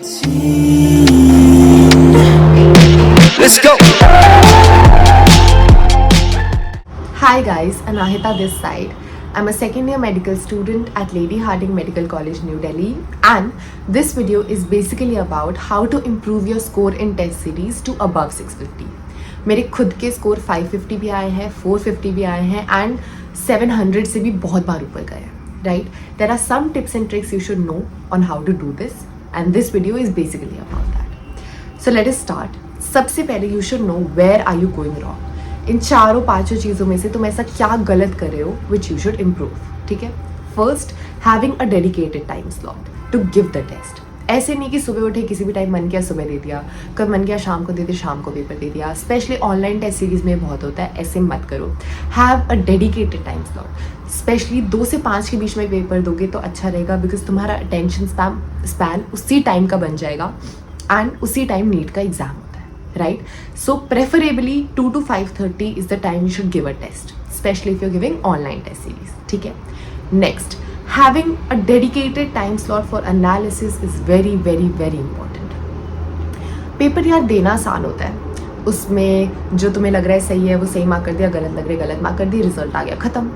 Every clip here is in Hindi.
Let's go. Hi guys, Anahita this side. I'm a second year medical student at Lady Hardinge Medical College, New Delhi, and this video is basically about how to improve your score in test series to above 650. मेरे खुद के स्कोर 550 भी आए हैं, 450 भी आए हैं एंड 700 से भी बहुत बार ऊपर गए हैं, right? There are some tips and tricks you should know on how to do this and this video is basically about that. So let us start. सबसे पहले you should know where are you going wrong. इन चारों पांचों चीज़ों में से तुम ऐसा क्या गलत कर रहे हो विच यू शुड इम्प्रूव. ठीक है. First, having a dedicated time slot to give the test. ऐसे नहीं कि सुबह उठे किसी भी टाइम मन किया सुबह दे दिया, कब मन किया शाम को दे दिया, शाम को पेपर दे दिया. स्पेशली ऑनलाइन टेस्ट सीरीज में बहुत होता है, ऐसे मत करो. Have a dedicated time slot. Specially 2 से 5 के बीच में पेपर दोगे तो अच्छा रहेगा, बिकॉज तुम्हारा अटेंशन स्पैन उसी टाइम का बन जाएगा एंड उसी टाइम नीट का एग्जाम होता है, right? So preferably 2 to 5:30 is the time you should give a test, specially if you giving online test series. ठीक है. Next, having a dedicated time slot for analysis is very very very important. Paper यार देना आसान होता है, उसमें जो तुम्हें लग रहा है सही है वो सही मार्क कर दिया, गलत लग रहा है गलत मार्क कर दिया, रिजल्ट आ गया, खत्म.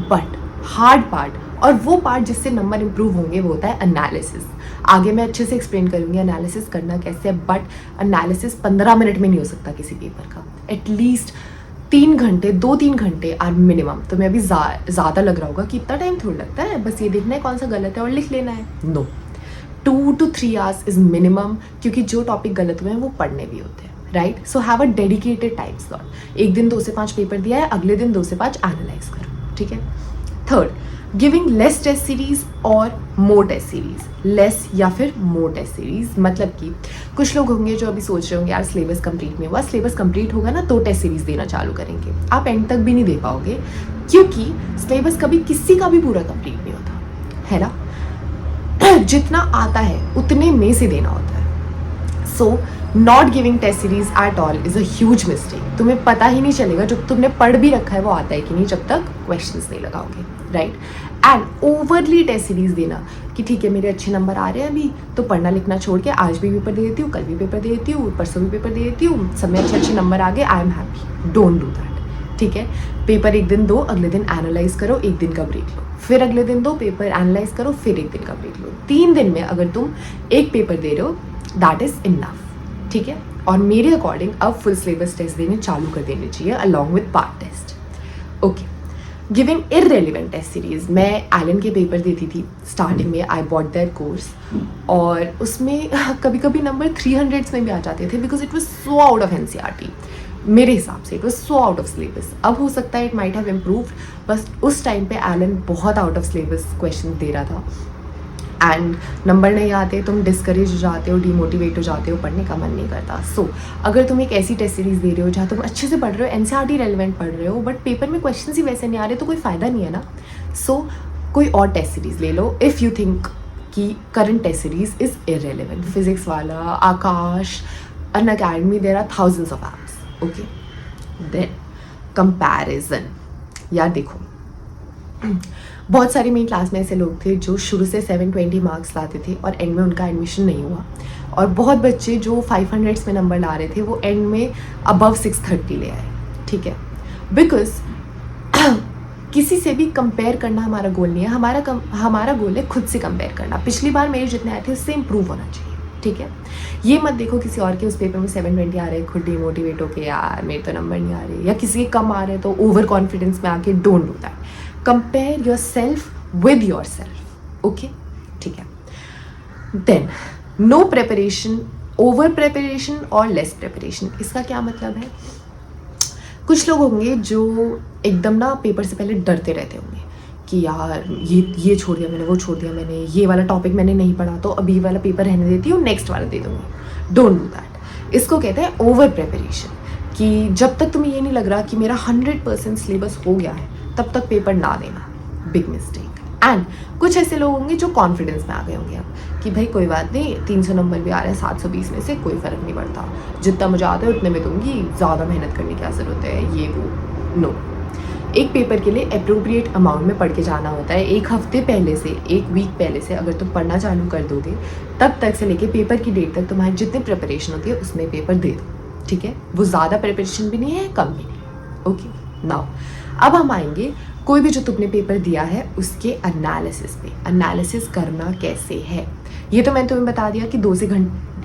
बट हार्ड पार्ट और वो पार्ट जिससे नंबर इंप्रूव होंगे वो होता है एनालिसिस. आगे मैं अच्छे से एक्सप्लेन करूँगी एनालिसिस करना कैसे है, बट एनालिसिस 15 मिनट में नहीं हो सकता किसी पेपर का. एटलीस्ट 2-3 घंटे आर मिनिमम. तुम्हें अभी ज़्यादा लग रहा होगा कि इतना टाइम थोड़ा लगता है, बस ये देखना है कौन सा गलत है और लिख लेना है. No, 2 to 3 hours is minimum, क्योंकि जो टॉपिक गलत हुए हैं वो पढ़ने भी होते हैं, right? So have a dedicated time slot. एक दिन 2 से 5 पेपर दिया है, अगले दिन 2 से 5 एनालाइज करो. ठीक है. Third, giving less test series और मोर टेस्ट सीरीज. लेस या फिर मोर टेस्ट सीरीज मतलब कि कुछ लोग होंगे जो अभी सोच रहे होंगे यार सिलेबस कंप्लीट नहीं हुआ, सिलेबस कंप्लीट होगा ना तो टेस्ट सीरीज देना चालू करेंगे. आप एंड तक भी नहीं दे पाओगे, क्योंकि सिलेबस कभी किसी का भी पूरा कंप्लीट नहीं होता है ना. जितना आता है उतने में से देना होता है. So not giving test series at all is a huge mistake. तुम्हें पता ही नहीं चलेगा जब तुमने पढ़ भी रखा है वो आता है कि नहीं, जब तक क्वेश्चंस नहीं लगाओगे, right? And overly test series देना कि ठीक है मेरे अच्छे नंबर आ रहे हैं अभी तो पढ़ना लिखना छोड़ के आज भी पेपर दे देती हूँ, कल भी पेपर दे देती हूँ, परसों भी पेपर दे देती हूँ, सब में अच्छे अच्छे नंबर आ गए, I am happy. Don't do that. ठीक है. पेपर एक दिन दो, अगले दिन एनालाइज करो, एक दिन का ब्रेक लो, फिर अगले दिन दो, पेपर एनालाइज करो, फिर एक दिन का ब्रेक लो. 3 दिन में अगर तुम एक पेपर दे रहे हो दैट इज इनफ. ठीक है. और मेरे अकॉर्डिंग अब फुल सिलेबस टेस्ट देने चालू कर देने चाहिए along with part test. Okay. Giving irrelevant test series. मैं एलन के पेपर देती थी स्टार्टिंग में, आई बॉट देयर कोर्स, और उसमें कभी कभी नंबर 300s में भी आ जाते थे because it was so out of NCERT. मेरे हिसाब से it was so out of syllabus. अब हो सकता है इट माइट हैव इम्प्रूव्ड, बस उस टाइम पे एलन बहुत आउट ऑफ सिलेबस क्वेश्चन दे रहा था एंड नंबर नहीं आते, तुम डिस्करेज हो जाते हो, डिमोटिवेट हो जाते हो, पढ़ने का मन नहीं करता. सो अगर तुम एक ऐसी टेस्ट सीरीज दे रहे हो जहाँ तुम अच्छे से पढ़ रहे हो, NCERT रेलिवेंट पढ़ रहे हो, बट पेपर में क्वेश्चंस ही वैसे नहीं आ रहे तो कोई फ़ायदा नहीं है ना. सो कोई और टेस्ट सीरीज ले लो इफ़ यू थिंक कि current test series is irrelevant. Physics वाला, Aakash, Unacademy, there are thousands of apps. Okay. Then comparison. यार देखो, बहुत सारे मेरी क्लास में ऐसे लोग थे जो शुरू से 720 मार्क्स लाते थे और एंड में उनका एडमिशन नहीं हुआ, और बहुत बच्चे जो 500s में नंबर ला रहे थे वो एंड में अबव 630 ले आए. ठीक है. बिकॉज किसी से भी कंपेयर करना हमारा गोल नहीं है. हमारा गोल है खुद से कंपेयर करना. पिछली बार मेरे जितने आए थे उससे इम्प्रूव होना चाहिए. ठीक है. ये मत देखो किसी और के उस पेपर में 720 आ रहे हैं, खुद डिमोटिवेट होके यार मेरे तो नंबर नहीं आ रहे, या किसी के कम आ रहे हैं तो ओवर कॉन्फिडेंस में आके. Don't do that. Compare yourself with yourself. Okay. ठीक है. Then no preparation, over preparation और लेस प्रेपरेशन. इसका क्या मतलब है? कुछ लोग होंगे जो एकदम ना पेपर से पहले डरते रहते होंगे कि यार ये छोड़ दिया मैंने, वो छोड़ दिया मैंने, ये वाला टॉपिक मैंने नहीं पढ़ा तो अभी वाला पेपर रहने देती हूँ, नेक्स्ट वाला दे दूँगी. Don't do that. इसको कहते हैं ओवर प्रेपरेशन, कि जब तक तुम्हें ये नहीं लग रहा कि मेरा 100% सिलेबस हो गया है तब तक पेपर ना देना. Big mistake. एंड कुछ ऐसे लोग होंगे जो कॉन्फिडेंस में आ गए होंगे अब कि भाई कोई बात नहीं, 300 नंबर भी आ रहे हैं 720 में से, कोई फ़र्क नहीं पड़ता, जितना मुझे आता है उतने में दूंगी, ज़्यादा मेहनत करने की क्या ज़रूरत है, ये वो. नो. एक पेपर के लिए अप्रोप्रिएट अमाउंट में पढ़ के जाना होता है। एक हफ्ते पहले से, एक वीक पहले से अगर तुम पढ़ना चालू कर दोगे, तब तक से लेके पेपर की डेट तक तुम्हारी जितनी प्रिपरेशन होती है उसमें पेपर दे दो, ठीक है। वो ज़्यादा प्रिपरेशन भी नहीं है, कम भी नहीं। ओके, नाउ अब हम आएंगे कोई भी जो तुमने पेपर दिया है उसके एनालिसिस पे। एनालिसिस करना कैसे है ये तो मैंने तुम्हें बता दिया कि 2 से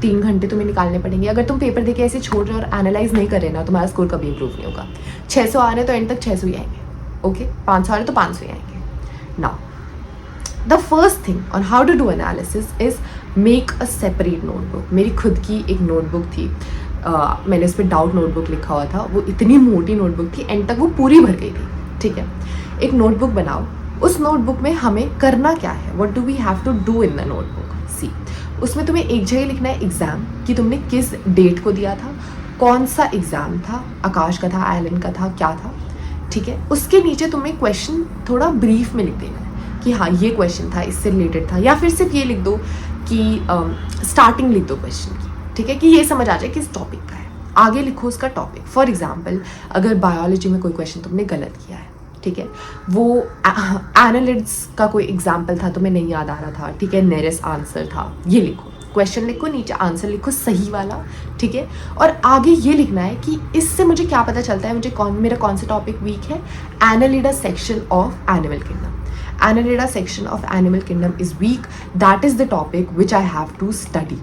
3 घंटे तुम्हें निकालने पड़ेंगे। अगर तुम पेपर देके ऐसे छोड़ रहे हो और एनालाइज नहीं कर रहे ना, तुम्हारा स्कोर कभी इंप्रूव नहीं होगा। 600 आ रहे तो एंड तक 600 ही आएंगे। ओके, 500 आ रहे तो 500 ही आएंगे। Now the first thing on how to do analysis is make a separate notebook. मेरी खुद की एक नोटबुक थी, मैंने उस पर डाउट नोटबुक लिखा हुआ था। वो इतनी मोटी नोटबुक थी, एंड तक वो पूरी भर गई थी, ठीक है। एक नोटबुक बनाओ, उस नोटबुक में हमें करना क्या है, what do we have to do in the notebook. See, उसमें तुम्हें एक जगह लिखना है एग्ज़ाम, कि तुमने किस डेट को दिया था, कौन सा एग्ज़ाम था, आकाश का था, आयलन का था, क्या था, ठीक है। उसके नीचे तुम्हें क्वेश्चन थोड़ा ब्रीफ में लिख देना है कि हाँ ये क्वेश्चन था, इससे रिलेटेड था, या फिर सिर्फ ये लिख दो कि स्टार्टिंग लिख दो क्वेश्चन की, ठीक है, कि ये समझ आ जाए किस टॉपिक का है। आगे लिखो उसका टॉपिक। फॉर एग्जाम्पल, अगर बायोलॉजी में कोई क्वेश्चन तुमने गलत किया है, ठीक है, वो एनालिड्स का कोई एग्जाम्पल था, तुम्हें नहीं याद आ रहा था, ठीक है, नेरेस आंसर था, ये लिखो, क्वेश्चन लिखो, नीचे आंसर लिखो सही वाला, ठीक है। और आगे ये लिखना है कि इससे मुझे क्या पता चलता है, मेरा कौन सा टॉपिक वीक है। Annelida section of animal kingdom, Annelida section of animal kingdom is weak, that is the topic which I have to study,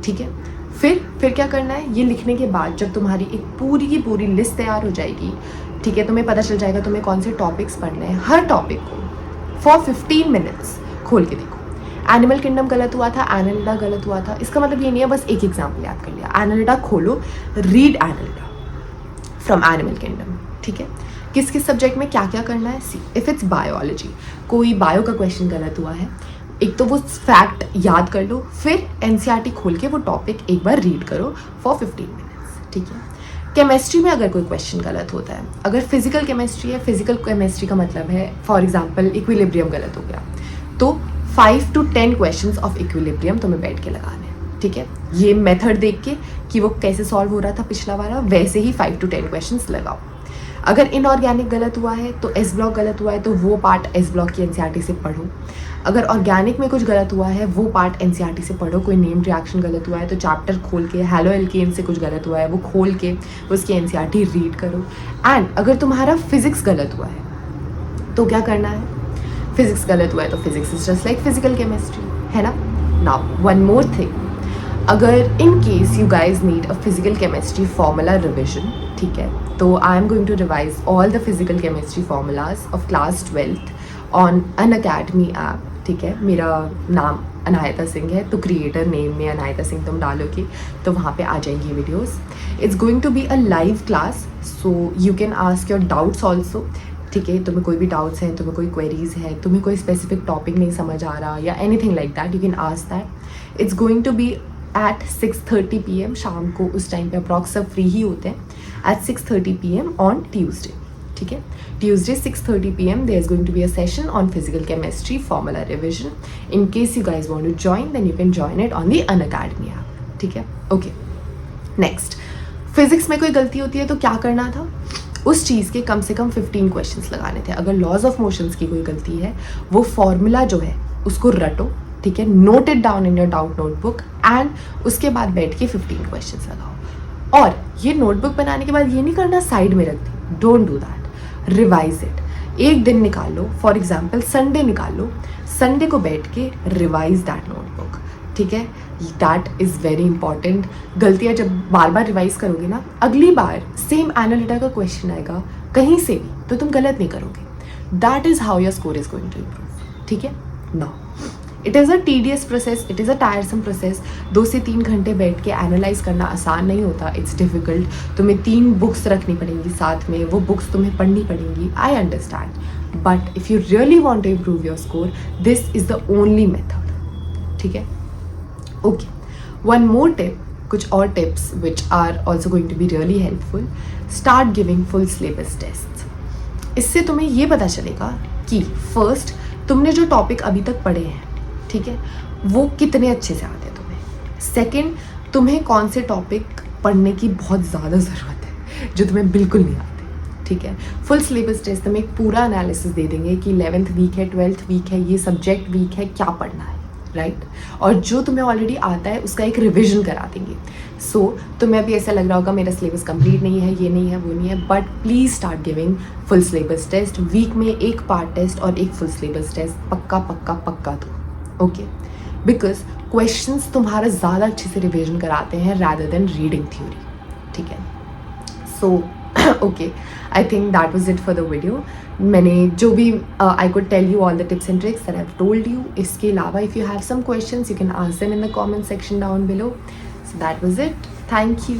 ठीक है। फिर क्या करना है, ये लिखने के बाद जब तुम्हारी एक पूरी की पूरी लिस्ट तैयार हो जाएगी, ठीक है, तुम्हें पता चल जाएगा तुम्हें कौन से टॉपिक्स पढ़ने हैं। हर टॉपिक को फॉर 15 मिनट्स खोल के देखो। एनिमल किंगडम गलत हुआ था, एनालिडा गलत हुआ था, इसका मतलब ये नहीं है बस एक एग्जाम्पल याद कर लिया। एनालिडा खोलो, read Annelida from animal kingdom, ठीक है। किस किस सब्जेक्ट में क्या क्या करना है। सी, इफ़ इट्स बायोलॉजी, कोई बायो का क्वेश्चन गलत हुआ है, एक तो वो फैक्ट याद कर लो, फिर एनसीईआरटी खोल के वो टॉपिक एक बार रीड करो फॉर 15 मिनट्स, ठीक है। केमिस्ट्री में अगर कोई क्वेश्चन गलत होता है, अगर फिजिकल केमिस्ट्री है, फिजिकल केमिस्ट्री का मतलब है फॉर एग्जांपल इक्विलिब्रियम गलत हो गया, तो 5 to 10 क्वेश्चंस ऑफ इक्विलिब्रियम तुम्हें बैठ के लगाने हैं, ठीक है। ये मेथड देख के कि वो कैसे सॉल्व हो रहा था पिछला वाला, वैसे ही 5 to 10 क्वेश्चंस लगाओ। अगर इनऑर्गेनिक गलत हुआ है तो एस ब्लॉक गलत हुआ है तो वो पार्ट एस ब्लॉक की एनसीईआरटी से पढ़ो। अगर ऑर्गेनिक में कुछ गलत हुआ है वो पार्ट एनसीईआरटी से पढ़ो। कोई नेम रिएक्शन गलत हुआ है तो चैप्टर खोल के, हेलो एल्केन से कुछ गलत हुआ है वो खोल के उसकी एनसीईआरटी रीड करो। एंड अगर तुम्हारा फिजिक्स गलत हुआ है तो क्या करना है, फिजिक्स गलत हुआ है तो physics is just like physical chemistry, है ना। नाउ वन मोर थिंग, अगर in case you guys need a physical chemistry formula revision, ठीक है, तो I am going to revise all the physical chemistry formulas of class 12th on Unacademy app, ठीक है। मेरा नाम अनायता सिंह है, तो क्रिएटर नेम में अनायता सिंह तुम डालोगे तो वहाँ पे आ जाएंगी videos. It's going to be a live class, so you can ask your doubts also, ठीक है। तुम्हें कोई भी डाउट्स हैं, तुम्हें कोई क्वेरीज है, तुम्हें कोई स्पेसिफिक टॉपिक नहीं समझ आ रहा या anything like that, you can ask that. It's going to be at 6:30 PM शाम को, उस टाइम पे अप्रॉक्स सब फ्री ही होते हैं, एट 6:30 PM ऑन ट्यूसडे, ठीक है। Tuesday 6:30 PM there is going to be a session on physical chemistry formula revision. In case you guys want to join, then you can join it on the Unacademy app, ठीक है। ओके, नेक्स्ट, फिजिक्स में कोई गलती होती है तो क्या करना था, उस चीज़ के कम से कम 15 क्वेश्चंस लगाने थे। अगर लॉज ऑफ मोशंस की कोई गलती है, वो फॉर्मूला जो है उसको रटो, ठीक है, note it down in your doubt notebook, and उसके बाद बैठ के 15 क्वेश्चंस लगाओ। और ये नोटबुक बनाने के बाद ये नहीं करना साइड में रख दी, don't do that, revise it. एक दिन निकाल लो, फॉर एग्जाम्पल संडे निकाल लो, संडे को बैठ के रिवाइज दैट नोटबुक, ठीक है। That is very important. गलतियाँ जब बार बार रिवाइज करोगे ना, अगली बार सेम एनालिटा का क्वेश्चन आएगा कहीं से भी तो तुम गलत नहीं करोगे। That is how your score is going to improve, ठीक है। Now it is a tedious process, it is a tiresome process. 2 से 3 घंटे बैठ के एनालाइज करना आसान नहीं होता, इट्स डिफ़िकल्ट। तुम्हें 3 बुक्स रखनी पड़ेंगी साथ में, वो बुक्स तुम्हें पढ़नी पड़ेंगी, I understand, but if you really want to improve your score, this is the only method, ठीक है। ओके, वन मोर टिप, कुछ और tips which are also going to be really helpful. Start giving full syllabus test. इससे तुम्हें ये पता चलेगा कि फर्स्ट तुमने जो टॉपिक अभी तक पढ़े हैं, ठीक है, वो कितने अच्छे से आते हैं तुम्हें। सेकंड, तुम्हें कौन से टॉपिक पढ़ने की बहुत ज़्यादा ज़रूरत है जो तुम्हें बिल्कुल नहीं आते, ठीक है। फुल सिलेबस टेस्ट में एक पूरा एनालिसिस दे देंगे कि 11th वीक है, 12th वीक है, ये सब्जेक्ट वीक है, क्या पढ़ना है, राइट। और जो तुम्हें ऑलरेडी आता है उसका एक रिविजन करा देंगे। सो तुम्हें अभी ऐसा लग रहा होगा मेरा सिलेबस कंप्लीट नहीं है, ये नहीं है, वो नहीं है, but please start giving full syllabus test. Week में एक पार्ट टेस्ट और एक फुल सिलेबस टेस्ट पक्का पक्का पक्का दो, ओके। बिकॉज क्वेश्चंस तुम्हारा ज़्यादा अच्छे से रिविजन कराते हैं रैदर देन रीडिंग थ्योरी, ठीक है। So okay, I think that was it for the video. मैंने जो भी I could tell you all the tips and tricks that I have told you. इसके अलावा if you have some questions you can ask them in the comment section down below. So that was it, thank you.